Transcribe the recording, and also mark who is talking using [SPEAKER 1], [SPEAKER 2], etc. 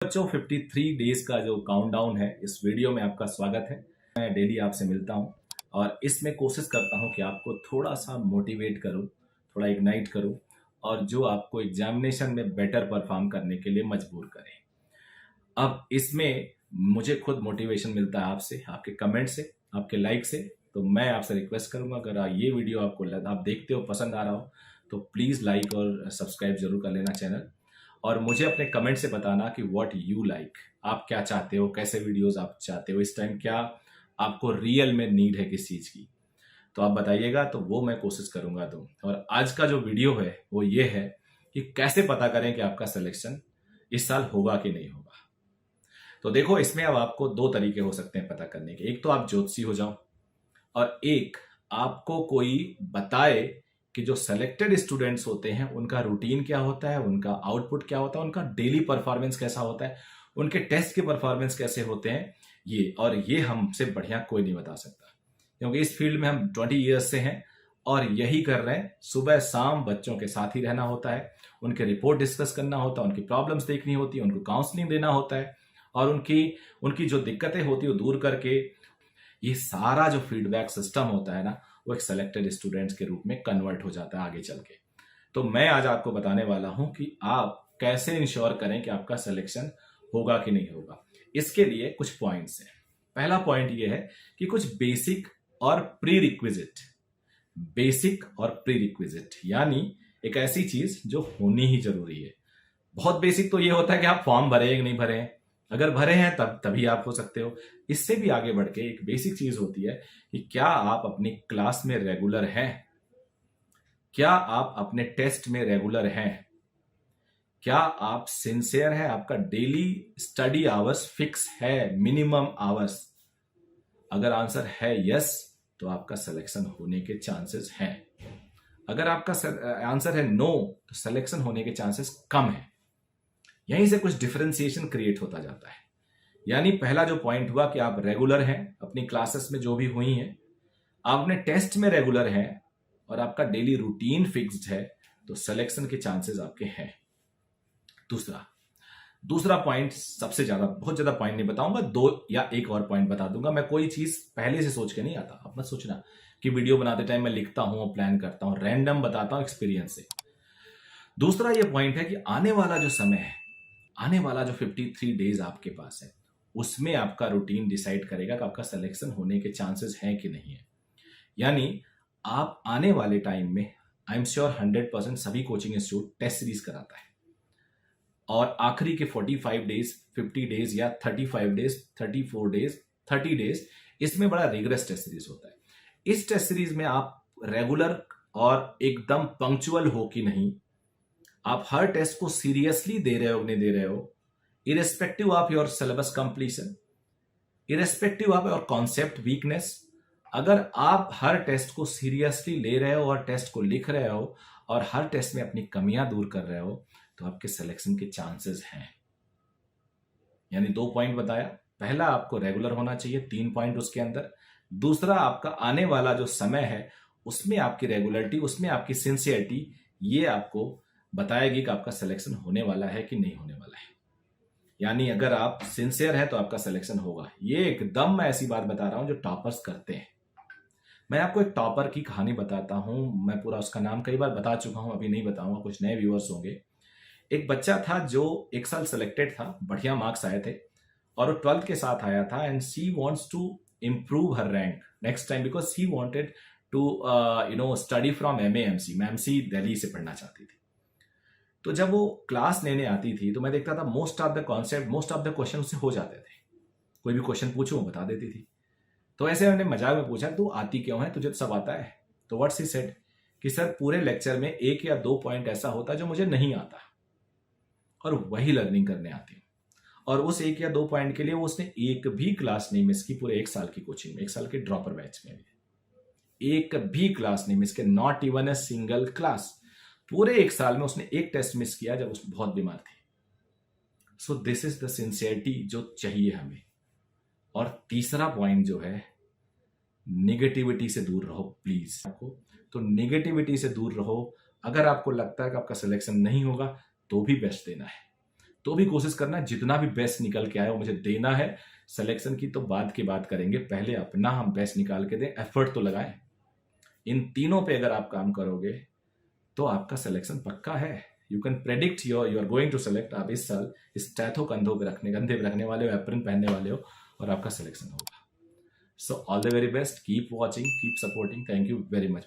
[SPEAKER 1] बच्चों 53 डेज का जो काउंटडाउन है, इस वीडियो में आपका स्वागत है। मैं डेली आपसे मिलता हूं और इसमें कोशिश करता हूं कि आपको थोड़ा सा मोटिवेट करूं, थोड़ा इग्नाइट करूं और जो आपको एग्जामिनेशन में बेटर परफॉर्म करने के लिए मजबूर करें। अब इसमें मुझे खुद मोटिवेशन मिलता है आपसे, आपके कमेंट से, आपके लाइक से। तो मैं आपसे रिक्वेस्ट करूंगा, अगर ये वीडियो आप देखते हो, पसंद आ रहा हो, तो प्लीज़ लाइक और सब्सक्राइब जरूर कर लेना चैनल। और मुझे अपने कमेंट से बताना कि व्हाट यू लाइक, आप क्या चाहते हो, कैसे वीडियोस आप चाहते हो, इस टाइम क्या आपको रियल में नीड है किस चीज़ की, तो आप बताइएगा, तो वो मैं कोशिश करूंगा दूं। और आज का जो वीडियो है वो ये है कि कैसे पता करें कि आपका सिलेक्शन इस साल होगा कि नहीं होगा। तो देखो, इसमें अब आपको दो तरीके हो सकते हैं पता करने के। एक तो आप ज्योतिषी हो जाओ और एक आपको कोई बताए कि जो सेलेक्टेड स्टूडेंट्स होते हैं उनका रूटीन क्या होता है, उनका आउटपुट क्या होता है, उनका डेली परफॉर्मेंस कैसा होता है, उनके टेस्ट के परफॉर्मेंस कैसे होते हैं। ये हमसे बढ़िया कोई नहीं बता सकता, क्योंकि इस फील्ड में हम 20 ईयर्स से हैं और यही कर रहे हैं। सुबह शाम बच्चों के साथ ही रहना होता है, उनके रिपोर्ट डिस्कस करना होता है, उनकी प्रॉब्लम्स देखनी होती है, उनको काउंसलिंग देना होता है और उनकी उनकी जो दिक्कतें होती है वो दूर करके ये सारा जो फीडबैक सिस्टम होता है ना, वो एक सेलेक्टेड स्टूडेंट्स के रूप में कन्वर्ट हो जाता है आगे चल के। तो मैं आज आपको बताने वाला हूं कि आप कैसे इंश्योर करें कि आपका सिलेक्शन होगा कि नहीं होगा। इसके लिए कुछ पॉइंट्स हैं। पहला पॉइंट ये है कि कुछ बेसिक और प्री रिक्विजिट यानी एक ऐसी चीज जो होनी ही जरूरी है। बहुत बेसिक तो ये होता है कि आप फॉर्म भरे या नहीं भरे हैं। अगर भरे हैं तभी आप हो सकते हो। इससे भी आगे बढ़ के एक बेसिक चीज होती है कि क्या आप अपनी क्लास में रेगुलर हैं, क्या आप अपने टेस्ट में रेगुलर हैं, क्या आप सिंसियर हैं, आपका डेली स्टडी आवर्स फिक्स है, मिनिमम आवर्स। अगर आंसर है यस, तो आपका सिलेक्शन होने के चांसेस हैं। अगर आपका आंसर है नो, तो सिलेक्शन होने के चांसेस कम है। यहीं से कुछ डिफरेंशिएशन क्रिएट होता जाता है। यानी पहला जो पॉइंट हुआ कि आप रेगुलर हैं अपनी क्लासेस में जो भी हुई हैं, आप अपने टेस्ट में रेगुलर हैं और आपका डेली रूटीन फिक्स्ड है, तो सिलेक्शन के चांसेस आपके हैं। दूसरा पॉइंट, सबसे ज्यादा, बहुत ज्यादा पॉइंट नहीं बताऊंगा, दो या एक और पॉइंट बता दूंगा। मैं कोई चीज पहले से सोच के नहीं आता। अब मत सोचना कि वीडियो बनाते टाइम मैं लिखता हूं और प्लान करता हूं, रैंडम बताता हूं एक्सपीरियंस से। दूसरा ये पॉइंट है कि आने वाला जो समय है, आने वाला जो 53 डेज आपके पास है, उसमें आपका रूटीन डिसाइड करेगा कि आपका सिलेक्शन होने के चांसेस हैं कि नहीं है। यानी आप आने वाले टाइम में, आई एम श्योर 100% सभी कोचिंग इंस्टीट्यूट टेस्ट सीरीज कराता है और आखिरी के 45 डेज, 50 डेज या 35 डेज, 34 डेज, 30 डेज, इसमें बड़ा रिगरस टेस्ट सीरीज होता है। इस टेस्ट सीरीज में आप रेगुलर और एकदम पंक्चुअल हो कि नहीं, आप हर टेस्ट को सीरियसली दे रहे हो नहीं दे रहे हो, irrespective of your syllabus completion, irrespective of your concept weakness. अगर आप हर टेस्ट को सीरियसली ले रहे हो और टेस्ट को लिख रहे हो और हर टेस्ट में अपनी कमियां दूर कर रहे हो, तो आपके सिलेक्शन के चांसेस हैं। यानी दो पॉइंट बताया। पहला, आपको रेगुलर होना चाहिए, 3 पॉइंट उसके अंदर। दूसरा, आपका आने वाला जो समय है उसमें आपकी रेगुलरिटी, उसमें आपकी सिंसियरिटी, ये आपको बताएगी कि आपका सिलेक्शन होने वाला है कि नहीं होने वाला है। यानी अगर आप सिंसियर है तो आपका सिलेक्शन होगा। ये एकदम मैं ऐसी बात बता रहा हूं जो टॉपर्स करते हैं। मैं आपको एक टॉपर की कहानी बताता हूं। मैं पूरा उसका नाम कई बार बता चुका हूं, अभी नहीं बताऊंगा, कुछ नए व्यूअर्स होंगे। एक बच्चा था जो एक साल सेलेक्टेड था, बढ़िया मार्क्स आए थे और वो 12th के साथ आया था and she wants to improve her rank next time because she wanted to study from MAMC। MAMC Delhi से पढ़ना चाहती थी। तो जब वो क्लास लेने आती थी तो मैं देखता था most of the concept, most of the question उससे हो जाते थे। कोई भी क्वेश्चन पूछो वो बता देती थी। तो ऐसे मैंने मजाक में पूछा, तू आती क्यों है, तुझे तो सब आता है। तो व्हाट शी सेड कि सर, पूरे लेक्चर में 1 या 2 पॉइंट ऐसा होता है जो मुझे नहीं आता और वही लर्निंग करने आती हूँ। और उस 1 या 2 पॉइंट के लिए वो उसने एक भी क्लास नहीं मिस की पूरे 1 साल की कोचिंग में, 1 साल के ड्रॉपर बैच में भी एक भी क्लास नहीं मिस की, not even a single class. पूरे 1 साल में उसने एक टेस्ट मिस किया जब उस बहुत बीमार थी। So this is the sincerity जो चाहिए हमें। और तीसरा पॉइंट जो है, निगेटिविटी से दूर रहो प्लीज। आपको तो निगेटिविटी से दूर रहो। अगर आपको लगता है कि आपका सिलेक्शन नहीं होगा तो भी बेस्ट देना है, तो भी कोशिश करना जितना भी बेस्ट निकल के आए वो मुझे देना है। सिलेक्शन की तो बाद की बात करेंगे, पहले अपना हम बेस्ट निकाल के दें, एफर्ट तो लगाएं। इन तीनों पे अगर आप काम करोगे तो आपका सिलेक्शन पक्का है। You can predict you are going to select. आप इस साल स्टैथो कंधों पे रखने, कंधे पे रखने वाले हो, एप्रन पहनने वाले हो और आपका सिलेक्शन होगा। So all the very best, keep watching, keep supporting, thank you very much.